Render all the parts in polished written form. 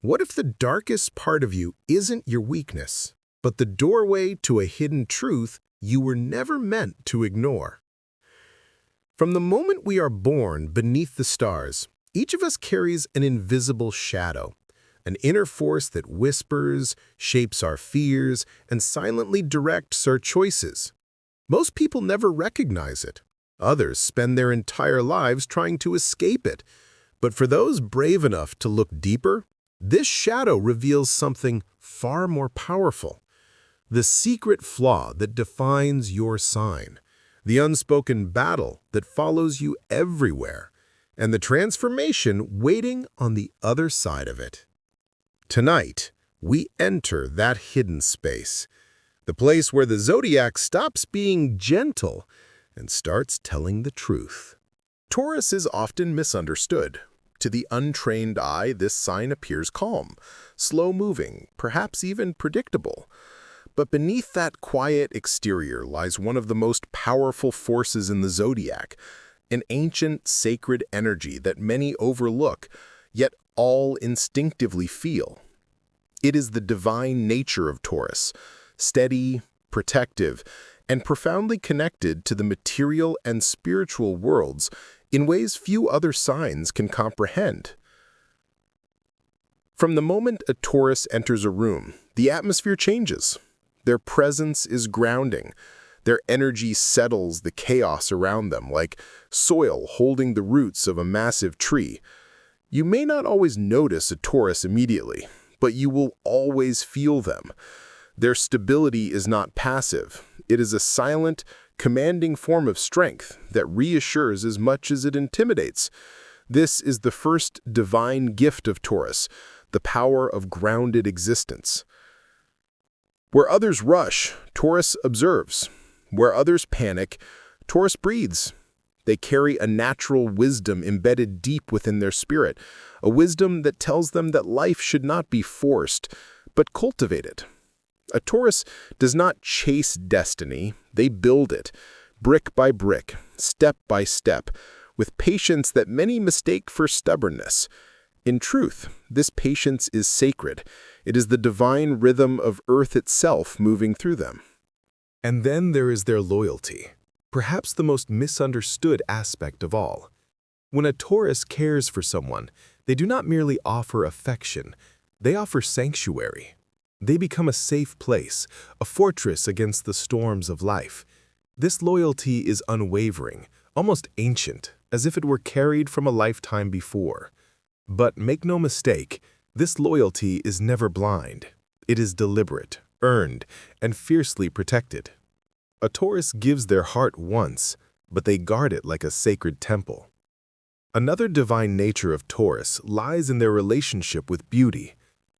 What if the darkest part of you isn't your weakness, but the doorway to a hidden truth you were never meant to ignore? From the moment we are born beneath the stars, each of us carries an invisible shadow, an inner force that whispers, shapes our fears, and silently directs our choices. Most people never recognize it. Others spend their entire lives trying to escape it. But for those brave enough to look deeper, this shadow reveals something far more powerful. The secret flaw that defines your sign, the unspoken battle that follows you everywhere, and the transformation waiting on the other side of it. Tonight, we enter that hidden space, the place where the zodiac stops being gentle and starts telling the truth. Taurus is often misunderstood. To the untrained eye, this sign appears calm, slow-moving, perhaps even predictable. But beneath that quiet exterior lies one of the most powerful forces in the zodiac, an ancient, sacred energy that many overlook, yet all instinctively feel. It is the divine nature of Taurus, steady, protective, and profoundly connected to the material and spiritual worlds in ways few other signs can comprehend. From the moment a Taurus enters a room, the atmosphere changes. Their presence is grounding. Their energy settles the chaos around them, like soil holding the roots of a massive tree. You may not always notice a Taurus immediately, but you will always feel them. Their stability is not passive. It is a silent, commanding form of strength that reassures as much as it intimidates. This is the first divine gift of Taurus, the power of grounded existence. Where others rush, Taurus observes. Where others panic, Taurus breathes. They carry a natural wisdom embedded deep within their spirit, a wisdom that tells them that life should not be forced, but cultivated. A Taurus does not chase destiny, they build it, brick by brick, step by step, with patience that many mistake for stubbornness. In truth, this patience is sacred. It is the divine rhythm of Earth itself moving through them. And then there is their loyalty, perhaps the most misunderstood aspect of all. When a Taurus cares for someone, they do not merely offer affection, they offer sanctuary. They become a safe place, a fortress against the storms of life. This loyalty is unwavering, almost ancient, as if it were carried from a lifetime before. But make no mistake, this loyalty is never blind. It is deliberate, earned, and fiercely protected. A Taurus gives their heart once, but they guard it like a sacred temple. Another divine nature of Taurus lies in their relationship with beauty.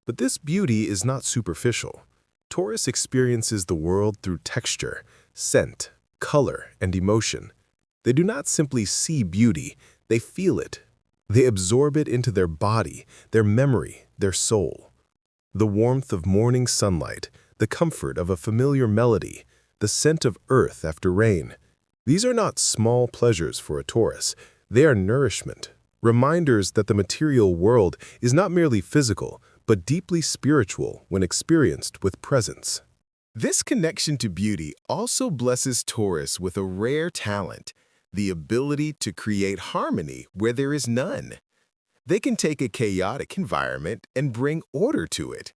But this beauty is not superficial. Taurus experiences the world through texture, scent, color, and emotion. They do not simply see beauty, they feel it. They absorb it into their body, their memory, their soul. The warmth of morning sunlight, the comfort of a familiar melody, the scent of earth after rain. These are not small pleasures for a Taurus. They are nourishment, reminders that the material world is not merely physical, but deeply spiritual when experienced with presence. This connection to beauty also blesses Taurus with a rare talent, the ability to create harmony where there is none. They can take a chaotic environment and bring order to it.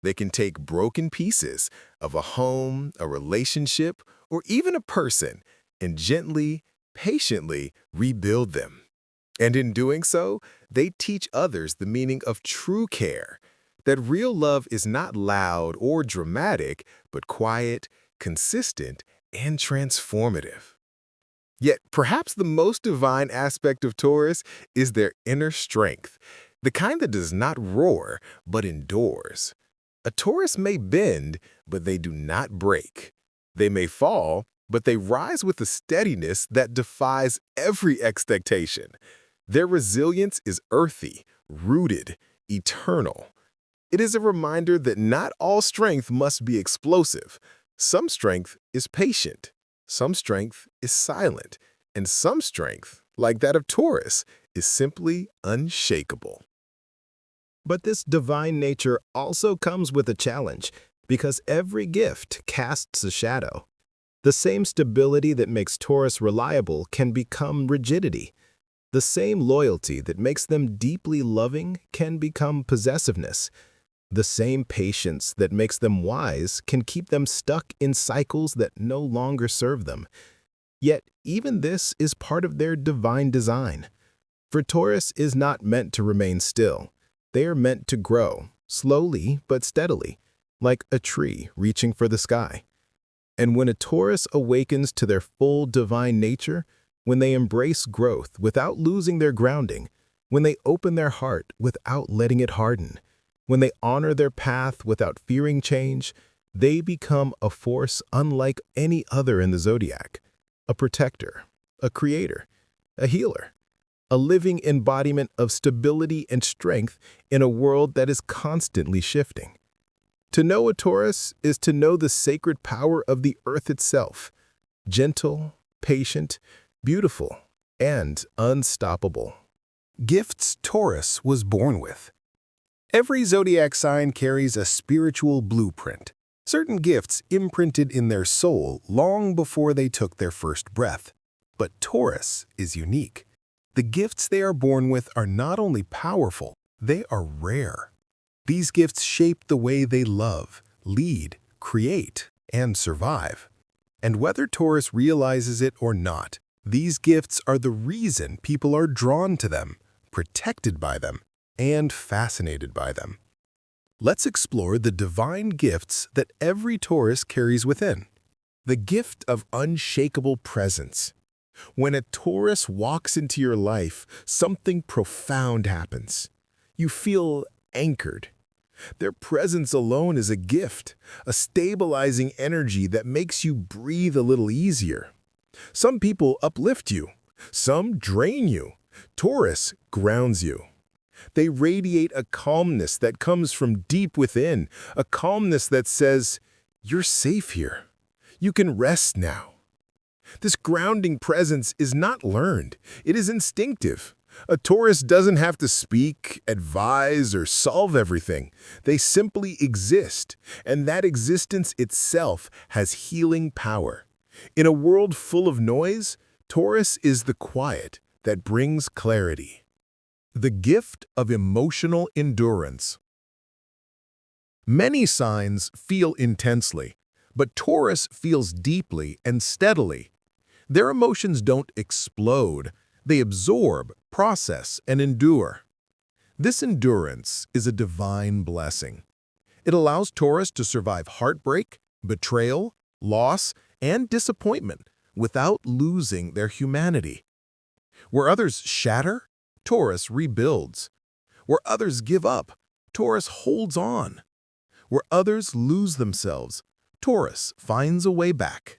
They can take broken pieces of a home, a relationship, or even a person and gently, patiently rebuild them. And in doing so, they teach others the meaning of true care, that real love is not loud or dramatic, but quiet, consistent, and transformative. Yet, perhaps the most divine aspect of Taurus is their inner strength, the kind that does not roar, but endures. A Taurus may bend, but they do not break. They may fall, but they rise with a steadiness that defies every expectation. Their resilience is earthy, rooted, eternal. It is a reminder that not all strength must be explosive. Some strength is patient, some strength is silent, and some strength, like that of Taurus, is simply unshakable. But this divine nature also comes with a challenge, because every gift casts a shadow. The same stability that makes Taurus reliable can become rigidity. The same loyalty that makes them deeply loving can become possessiveness. The same patience that makes them wise can keep them stuck in cycles that no longer serve them. Yet, even this is part of their divine design. For Taurus is not meant to remain still. They are meant to grow, slowly but steadily, like a tree reaching for the sky. And when a Taurus awakens to their full divine nature, when they embrace growth without losing their grounding, when they open their heart without letting it harden, when they honor their path without fearing change, they become a force unlike any other in the zodiac, a protector, a creator, a healer, a living embodiment of stability and strength in a world that is constantly shifting. To know a Taurus is to know the sacred power of the earth itself, gentle, patient, beautiful, and unstoppable. Gifts Taurus was born with. Every zodiac sign carries a spiritual blueprint, certain gifts imprinted in their soul long before they took their first breath. But Taurus is unique. The gifts they are born with are not only powerful, they are rare. These gifts shape the way they love, lead, create, and survive. And whether Taurus realizes it or not, these gifts are the reason people are drawn to them, protected by them, and fascinated by them. Let's explore the divine gifts that every Taurus carries within. The gift of unshakable presence. When a Taurus walks into your life, something profound happens. You feel anchored. Their presence alone is a gift, a stabilizing energy that makes you breathe a little easier. Some people uplift you, some drain you. Taurus grounds you. They radiate a calmness that comes from deep within, a calmness that says, "You're safe here. You can rest now." This grounding presence is not learned. It is instinctive. A Taurus doesn't have to speak, advise, or solve everything. They simply exist, and that existence itself has healing power. In a world full of noise, Taurus is the quiet that brings clarity. The gift of emotional endurance. Many signs feel intensely, but Taurus feels deeply and steadily. Their emotions don't explode. They absorb, process, and endure. This endurance is a divine blessing. It allows Taurus to survive heartbreak, betrayal, loss, and disappointment without losing their humanity. Where others shatter, Taurus rebuilds. Where others give up, Taurus holds on. Where others lose themselves, Taurus finds a way back.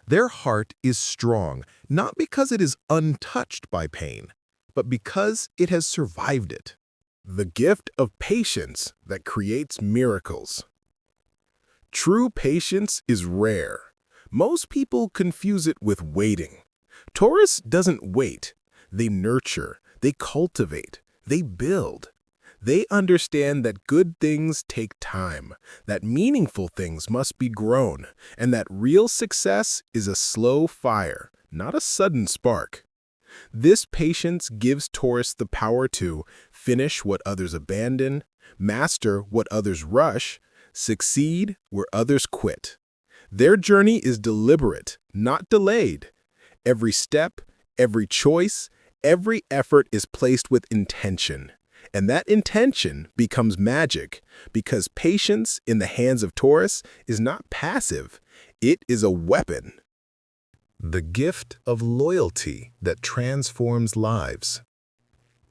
Their heart is strong, not because it is untouched by pain, but because it has survived it. The gift of patience that creates miracles. True patience is rare. Most people confuse it with waiting. Taurus doesn't wait. They nurture, they cultivate, they build. They understand that good things take time, that meaningful things must be grown, and that real success is a slow fire, not a sudden spark. This patience gives Taurus the power to finish what others abandon, master what others rush, succeed where others quit. Their journey is deliberate, not delayed. Every step, every choice, every effort is placed with intention. And that intention becomes magic because patience in the hands of Taurus is not passive. It is a weapon. The gift of loyalty that transforms lives.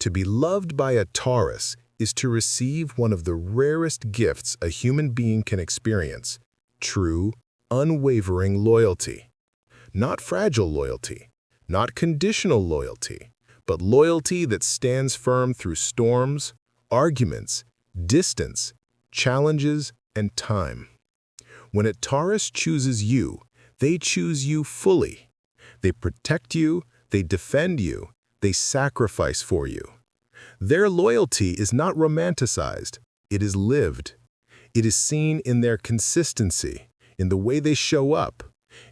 To be loved by a Taurus is to receive one of the rarest gifts a human being can experience: true, unwavering loyalty. Not fragile loyalty, not conditional loyalty, but loyalty that stands firm through storms, arguments, distance, challenges, and time. When a Taurus chooses you, they choose you fully. They protect you, they defend you, they sacrifice for you. Their loyalty is not romanticized, it is lived. It is seen in their consistency, in the way they show up,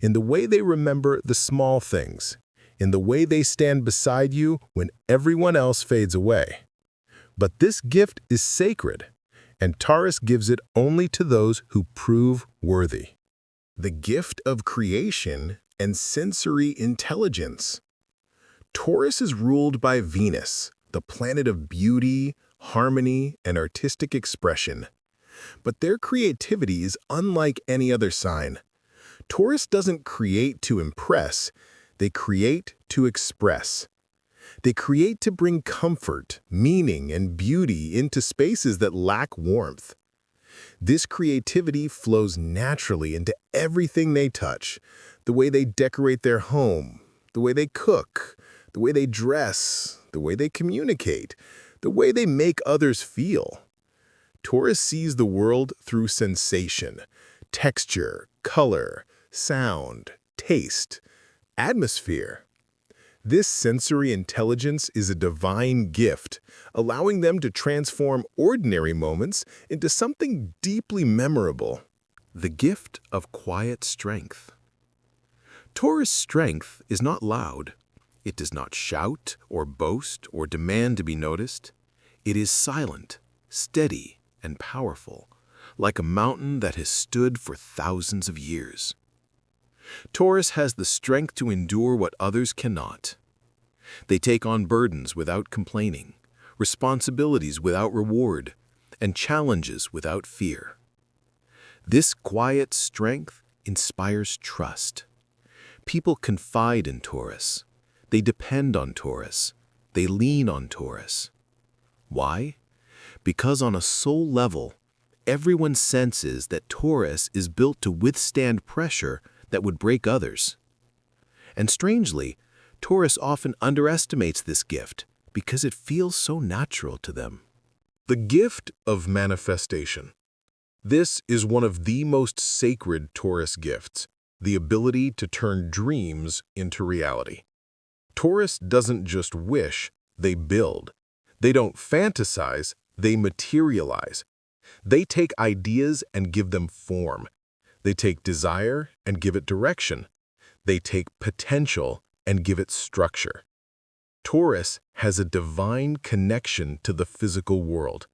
in the way they remember the small things, in the way they stand beside you when everyone else fades away. But this gift is sacred, and Taurus gives it only to those who prove worthy. The gift of creation and sensory intelligence. Taurus is ruled by Venus, the planet of beauty, harmony, and artistic expression. But their creativity is unlike any other sign. Taurus doesn't create to impress, they create to express. They create to bring comfort, meaning, and beauty into spaces that lack warmth. This creativity flows naturally into everything they touch, the way they decorate their home, the way they cook, the way they dress, the way they communicate, the way they make others feel. Taurus sees the world through sensation, texture, color, sound, taste, atmosphere. This sensory intelligence is a divine gift, allowing them to transform ordinary moments into something deeply memorable. The gift of quiet strength. Taurus' strength is not loud. It does not shout or boast or demand to be noticed. It is silent, steady, and powerful, like a mountain that has stood for thousands of years. Taurus has the strength to endure what others cannot. They take on burdens without complaining, responsibilities without reward, and challenges without fear. This quiet strength inspires trust. People confide in Taurus. They depend on Taurus. They lean on Taurus. Why? Because on a soul level, everyone senses that Taurus is built to withstand pressure that would break others. And strangely, Taurus often underestimates this gift because it feels so natural to them. The gift of manifestation. This is one of the most sacred Taurus gifts, the ability to turn dreams into reality. Taurus doesn't just wish, they build. They don't fantasize, they materialize. They take ideas and give them form. They take desire and give it direction. They take potential and give it structure. Taurus has a divine connection to the physical world.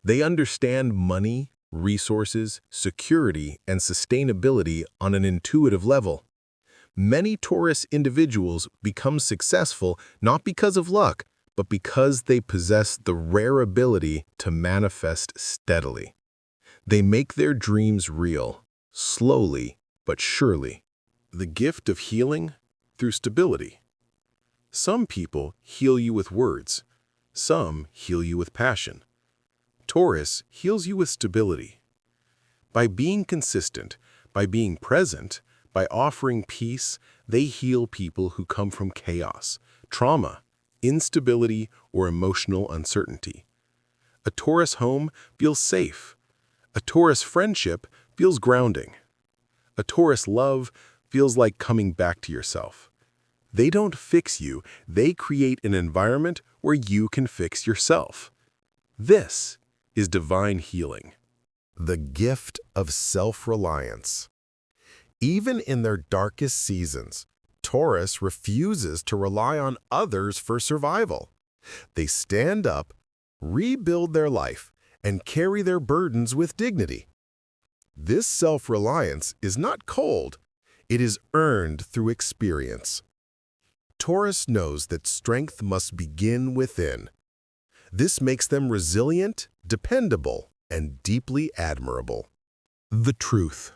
They understand money, resources, security, and sustainability on an intuitive level. Many Taurus individuals become successful not because of luck, but because they possess the rare ability to manifest steadily. They make their dreams real, slowly but surely. The gift of healing through stability. Some people heal you with words. Some heal you with passion. Taurus heals you with stability. By being consistent, by being present, by offering peace, they heal people who come from chaos, trauma, instability, or emotional uncertainty. A Taurus home feels safe. A Taurus friendship feels grounding. A Taurus love feels like coming back to yourself. They don't fix you, they create an environment where you can fix yourself. This is divine healing. The gift of self-reliance. Even in their darkest seasons, Taurus refuses to rely on others for survival. They stand up, rebuild their life, and carry their burdens with dignity. This self-reliance is not cold, it is earned through experience. Taurus knows that strength must begin within. This makes them resilient, dependable, and deeply admirable. The truth.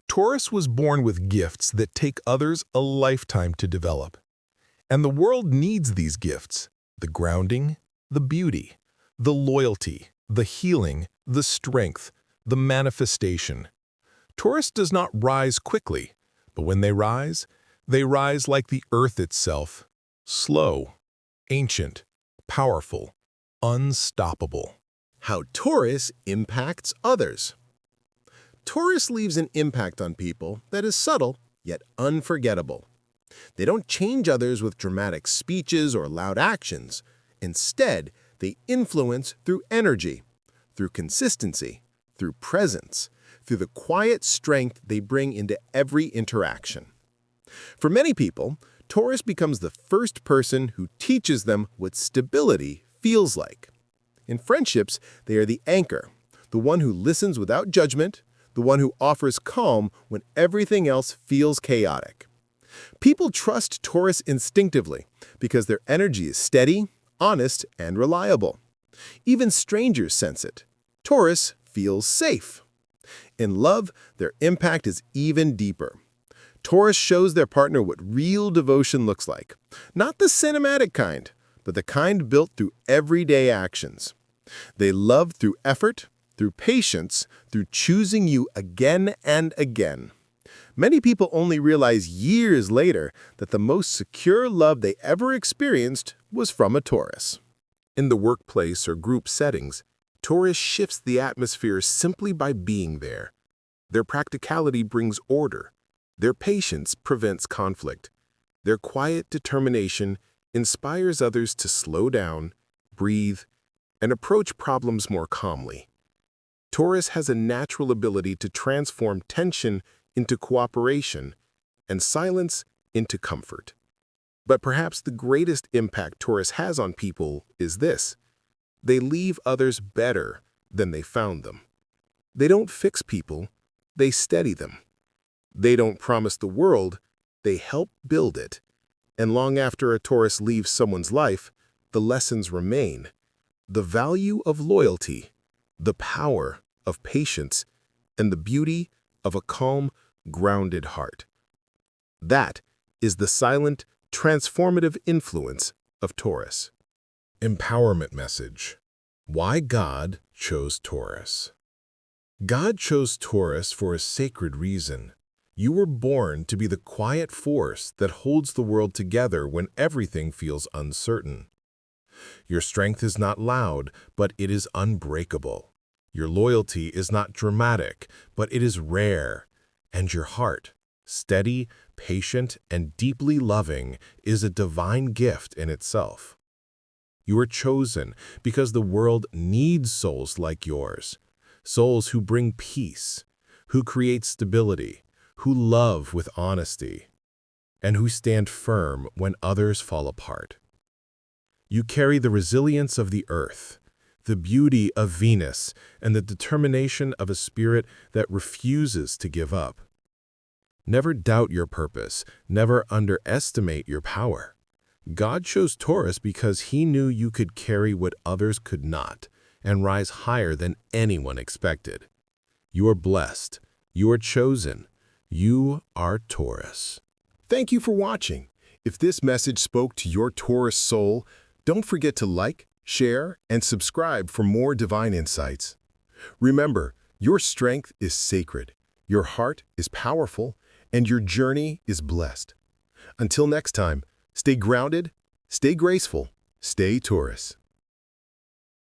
Taurus was born with gifts that take others a lifetime to develop. And the world needs these gifts: the grounding, the beauty, the loyalty, the healing, the strength, the manifestation. Taurus does not rise quickly, but when they rise like the earth itself, slow, ancient, powerful, unstoppable. How Taurus impacts others. Taurus leaves an impact on people that is subtle yet unforgettable. They don't change others with dramatic speeches or loud actions. Instead, They influence through energy, through consistency, through presence, through the quiet strength they bring into every interaction. For many people, Taurus becomes the first person who teaches them what stability feels like. In friendships, they are the anchor, the one who listens without judgment, the one who offers calm when everything else feels chaotic. People trust Taurus instinctively because their energy is steady, honest, and reliable. Even strangers sense it. Taurus feels safe. In love, their impact is even deeper. Taurus shows their partner what real devotion looks like. Not the cinematic kind, but the kind built through everyday actions. They love through effort, through patience, through choosing you again and again. Many people only realize years later that the most secure love they ever experienced was from a Taurus. In the workplace or group settings, Taurus shifts the atmosphere simply by being there. Their practicality brings order. Their patience prevents conflict. Their quiet determination inspires others to slow down, breathe, and approach problems more calmly. Taurus has a natural ability to transform tension into cooperation and silence into comfort. But perhaps the greatest impact Taurus has on people is this: they leave others better than they found them. They don't fix people, they steady them. They don't promise the world, they help build it. And long after a Taurus leaves someone's life, the lessons remain. The value of loyalty, the power of patience, and the beauty of a calm, grounded heart. That is the silent, transformative influence of Taurus. Empowerment message. Why God chose Taurus. God chose Taurus for a sacred reason. You were born to be the quiet force that holds the world together when everything feels uncertain. Your strength is not loud, but it is unbreakable. Your loyalty is not dramatic, but it is rare. And your heart, steady, patient, and deeply loving, is a divine gift in itself. You are chosen because the world needs souls like yours, souls who bring peace, who create stability, who love with honesty, and who stand firm when others fall apart. You carry the resilience of the earth, the beauty of Venus, and the determination of a spirit that refuses to give up. Never doubt your purpose, never underestimate your power. God chose Taurus because he knew you could carry what others could not and rise higher than anyone expected. You are blessed. You are chosen. You are Taurus. Thank you for watching. If this message spoke to your Taurus soul, don't forget to like, share, and subscribe for more divine insights. Remember, your strength is sacred, your heart is powerful, and your journey is blessed. Until next time, stay grounded, stay graceful, stay Taurus.